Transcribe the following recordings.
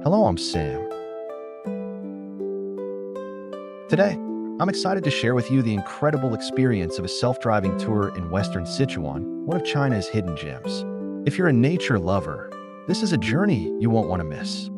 Hello, I'm Sam. Today, I'm excited to share with you the incredible experience of a self-driving tour in western Sichuan, one of China's hidden gems. If you're a nature lover, this is a journey you won't want to miss.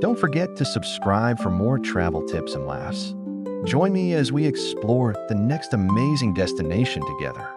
Don't forget to subscribe for more travel tips and laughs. Join me as we explore the next amazing destination together.